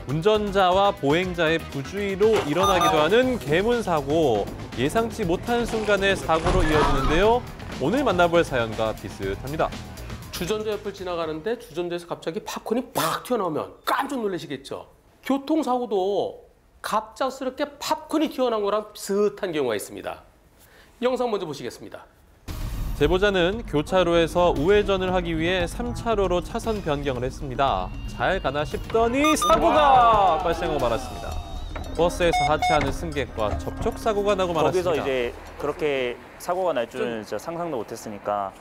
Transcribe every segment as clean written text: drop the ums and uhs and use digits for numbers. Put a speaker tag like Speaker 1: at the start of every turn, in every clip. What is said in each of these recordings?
Speaker 1: 운전자와 보행자의 부주의로 일어나기도 하는 개문사고, 예상치 못한 순간에 사고로 이어지는데요. 오늘 만나볼 사연과 비슷합니다.
Speaker 2: 주전자 옆을 지나가는데 주전자에서 갑자기 팝콘이 팍 튀어나오면 깜짝 놀라시겠죠. 교통사고도 갑작스럽게 팝콘이 튀어나온 거랑 비슷한 경우가 있습니다. 영상 먼저 보시겠습니다.
Speaker 1: 제보자는 교차로에서 우회전을 하기 위해 3차로로 차선 변경을 했습니다. 잘 가나 싶더니 사고가 발생하고 말았습니다. 버스에서 하차하는 승객과 접촉사고가 나고 말았습니다.
Speaker 3: 거기서 이제 그렇게 사고가 날 줄은 진짜 상상도 못했으니까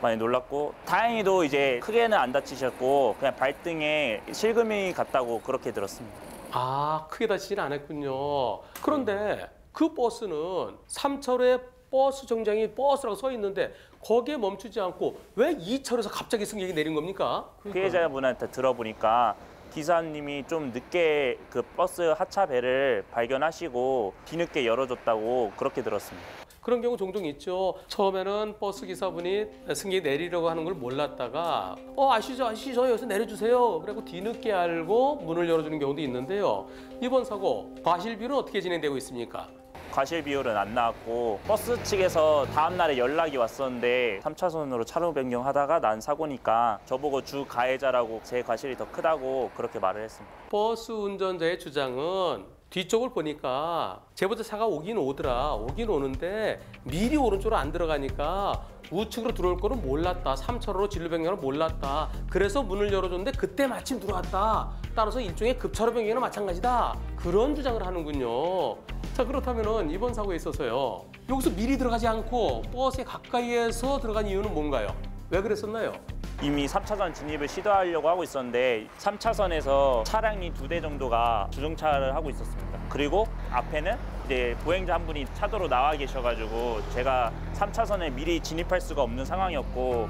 Speaker 3: 많이 놀랐고, 다행히도 이제 크게는 안 다치셨고 그냥 발등에 실금이 갔다고 그렇게 들었습니다.
Speaker 2: 아, 크게 다치지는 않았군요. 그런데 그 버스는 3차로에 버스 정장이 버스라고 써 있는데 거기에 멈추지 않고 왜 2차로에서 갑자기 승객이 내린 겁니까?
Speaker 3: 피해자분한테 들어보니까 기사님이 좀 늦게 그 버스 하차배를 발견하시고 뒤늦게 열어줬다고 그렇게 들었습니다.
Speaker 2: 그런 경우 종종 있죠. 처음에는 버스 기사분이 승객이 내리려고 하는 걸 몰랐다가 아시죠? 저 여기서 내려주세요. 그리고 뒤늦게 알고 문을 열어주는 경우도 있는데요. 이번 사고 과실 비율은 어떻게 진행되고 있습니까?
Speaker 3: 과실 비율은 안 나왔고, 버스 측에서 다음 날에 연락이 왔었는데 3차선으로 차로 변경하다가 난 사고니까 저보고 주 가해자라고 제 과실이 더 크다고 그렇게 말을 했습니다.
Speaker 2: 버스 운전자의 주장은 뒤쪽을 보니까 제보자 차가 오긴 오는데 미리 오른쪽으로 안 들어가니까 우측으로 들어올 거는 몰랐다. 3차로로 진로 변경을 몰랐다. 그래서 문을 열어줬는데 그때 마침 들어왔다. 따라서 일종의 급차로 변경이나 마찬가지다. 그런 주장을 하는군요. 자, 그렇다면 이번 사고에 있어서요. 여기서 미리 들어가지 않고 버스에 가까이에서 들어간 이유는 뭔가요? 왜 그랬었나요?
Speaker 3: 이미 3차선 진입을 시도하려고 하고 있었는데 3차선에서 차량이 2대 정도가 주정차를 하고 있었습니다. 그리고 앞에는 이제 보행자 한 분이 차도로 나와 계셔가지고 제가 3차선에 미리 진입할 수가 없는 상황이었고,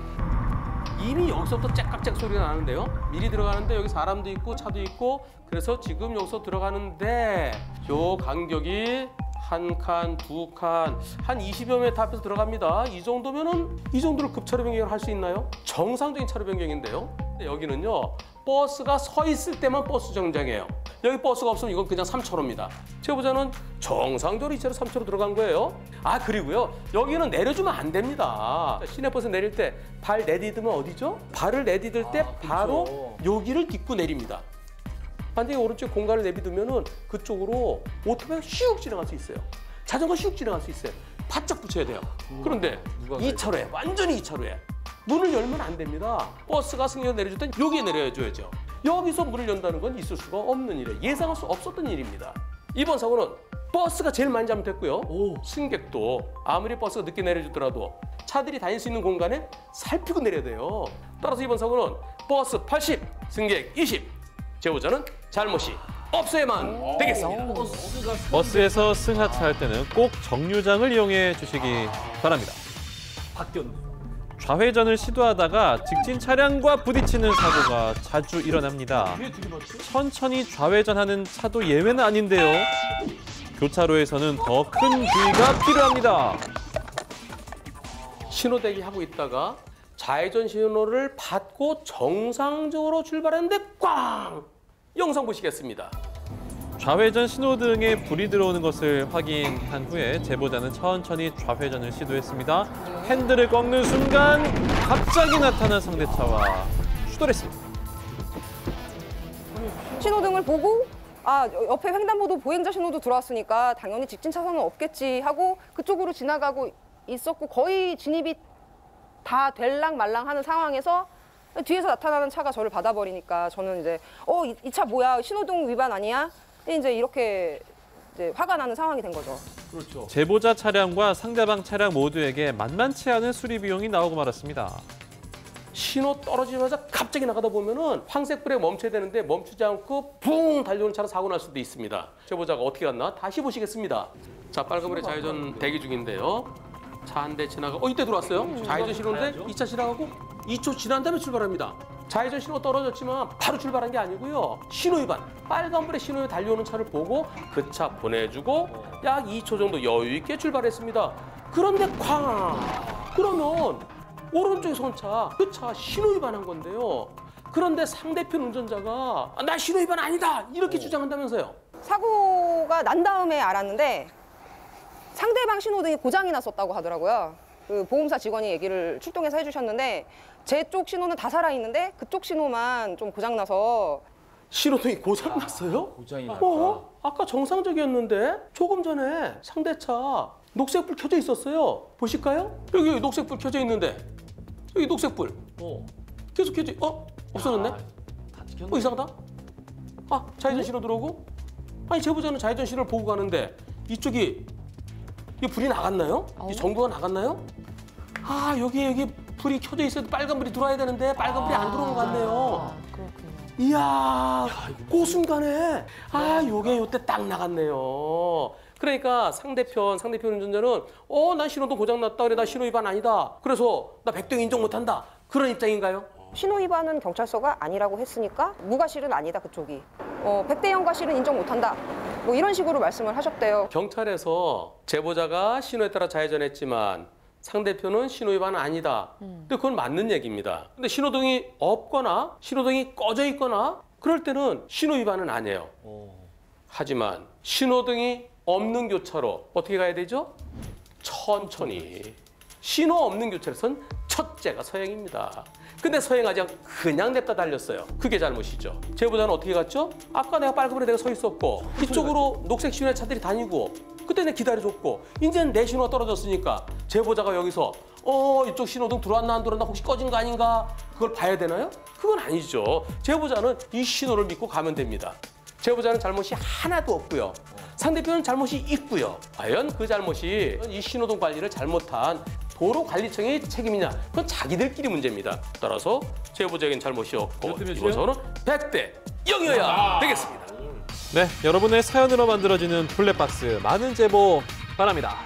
Speaker 2: 이미 여기서부터 째깍째깍 소리가 나는데요. 미리 들어가는데 여기 사람도 있고 차도 있고, 그래서 지금 여기서 들어가는데 요 간격이 한 칸, 두 칸, 한 20여 미터 앞에서 들어갑니다. 이 정도면은 이 정도로 급차로 변경을 할 수 있나요? 정상적인 차로 변경인데요. 여기는요, 버스가 서 있을 때만 버스 정장이에요. 여기 버스가 없으면 이건 그냥 3차로입니다. 제보자는 정상적으로 2차로 3차로 들어간 거예요. 아, 그리고요, 여기는 내려주면 안 됩니다. 시내버스 내릴 때 발 내디디면 어디죠? 발을 내디딜 때 바로 여기를 딛고 내립니다. 반대에 오른쪽 공간을 내비두면은 그쪽으로 오토바이가 슉 지나갈 수 있어요. 자전거 슉 지나갈 수 있어요. 바짝 붙여야 돼요. 그런데 2차로에, 완전히 2차로에 문을 열면 안 됩니다. 버스가 승객을 내려줄 땐 여기에 내려줘야죠. 여기서 문을 연다는 건 있을 수가 없는 일이에요. 예상할 수 없었던 일입니다. 이번 사고는 버스가 제일 많이 잘못했고요. 승객도 아무리 버스가 늦게 내려주더라도 차들이 다닐 수 있는 공간에 살피고 내려야 돼요. 따라서 이번 사고는 버스 80, 승객 20. 제보자는 잘못이 없어야만 되겠습니다.
Speaker 1: 버스에서 승하차할 때는 꼭 정류장을 이용해 주시기 바랍니다. 좌회전을 시도하다가 직진 차량과 부딪히는 사고가 자주 일어납니다. 천천히 좌회전하는 차도 예외는 아닌데요. 교차로에서는 더 큰 주의가 필요합니다.
Speaker 2: 신호대기 하고 있다가 좌회전 신호를 받고 정상적으로 출발했는데 꽝! 영상 보시겠습니다.
Speaker 1: 좌회전 신호등에 불이 들어오는 것을 확인한 후에 제보자는 천천히 좌회전을 시도했습니다. 핸들을 꺾는 순간 갑자기 나타난 상대차와 추돌했습니다.
Speaker 4: 신호등을 보고 옆에 횡단보도 보행자 신호도 들어왔으니까 당연히 직진 차선은 없겠지 하고 그쪽으로 지나가고 있었고, 거의 진입이 다 될랑 말랑 하는 상황에서 뒤에서 나타나는 차가 저를 받아버리니까 저는 이제 이 차 뭐야, 신호등 위반 아니야? 이제 이렇게 이제 화가 나는 상황이 된 거죠.
Speaker 2: 그렇죠.
Speaker 1: 제보자 차량과 상대방 차량 모두에게 만만치 않은 수리 비용이 나오고 말았습니다.
Speaker 2: 신호 떨어지면서 갑자기 나가다 보면은 황색불에 멈춰야 되는데 멈추지 않고 붕 달려오는 차로 사고 날 수도 있습니다. 제보자가 어떻게 갔나 다시 보시겠습니다. 자, 빨간불에 좌회전 대기 중인데요. 차 한 대 지나가 이때 들어왔어요. 좌회전 신호인데 2차 지나가고 2초 지난 다음에 출발합니다. 좌회전 신호 떨어졌지만 바로 출발한 게 아니고요. 신호 위반, 빨간불에 신호에 달려오는 차를 보고 그 차 보내주고 약 2초 정도 여유 있게 출발했습니다. 그런데 쾅! 그러면 오른쪽에 선 차, 그 차 신호 위반한 건데요. 그런데 상대편 운전자가 나 신호 위반 아니다 이렇게 주장한다면서요.
Speaker 4: 사고가 난 다음에 알았는데 상대방 신호등이 고장이 났었다고 하더라고요. 그 보험사 직원이 얘기를 출동해서 해주셨는데 제 쪽 신호는 다 살아있는데 그쪽 신호만 좀 고장나서
Speaker 2: 신호등이 고장 났어요?
Speaker 5: 고장이 났다.
Speaker 2: 아까 정상적이었는데 조금 전에 상대차 녹색불 켜져 있었어요. 보실까요? 여기 녹색불 켜져 있는데 여기 녹색불 계속 켜져 없어졌네?
Speaker 5: 다 찍혔네.
Speaker 2: 이상하다. 좌회전 신호 들어오고 아니 제보자는 좌회전 신호를 보고 가는데 이쪽이 이 불이 나갔나요? 이 전구가 나갔나요? 여기 불이 켜져 있어도 빨간 불이 들어와야 되는데 빨간 불이 안 들어온 것 같네요.
Speaker 4: 그렇군요.
Speaker 2: 이야, 그 순간에 요게 요때 딱 나갔네요. 그러니까 상대편 운전자는 난 신호등 고장났다 그래 나 신호 위반 아니다. 그래서 나 백동 인정 못한다. 그런 입장인가요?
Speaker 4: 신호 위반은 경찰서가 아니라고 했으니까 무과실은 아니다 그쪽이. 백대형 과실은 인정 못한다. 뭐 이런 식으로 말씀을 하셨대요.
Speaker 2: 경찰에서 제보자가 신호에 따라 좌회전했지만 상대편은 신호 위반은 아니다. 근데 그건 맞는 얘기입니다. 근데 신호등이 없거나 신호등이 꺼져 있거나 그럴 때는 신호 위반은 아니에요. 하지만 신호등이 없는 교차로 어떻게 가야 되죠? 천천히. 신호 없는 교차로선 첫째가 서행입니다. 근데 서행하지 않고 그냥 냅다 달렸어요. 그게 잘못이죠. 제보자는 어떻게 갔죠? 아까 내가 빨간불에 내가 서 있었고 이쪽으로 녹색 신호의 차들이 다니고 그때 내가 기다려줬고 이제는 내 신호가 떨어졌으니까 제보자가 여기서 이쪽 신호등 들어왔나 안 들어왔나 혹시 꺼진 거 아닌가 그걸 봐야 되나요? 그건 아니죠. 제보자는 이 신호를 믿고 가면 됩니다. 제보자는 잘못이 하나도 없고요. 상대편은 잘못이 있고요. 과연 그 잘못이 이 신호등 관리를 잘못한 도로관리청의 책임이냐? 그건 자기들끼리 문제입니다. 따라서 제보자에겐 잘못이 없고 이번서는 100대 0이어야 되겠습니다.
Speaker 1: 네, 여러분의 사연으로 만들어지는 블랙박스 많은 제보 바랍니다.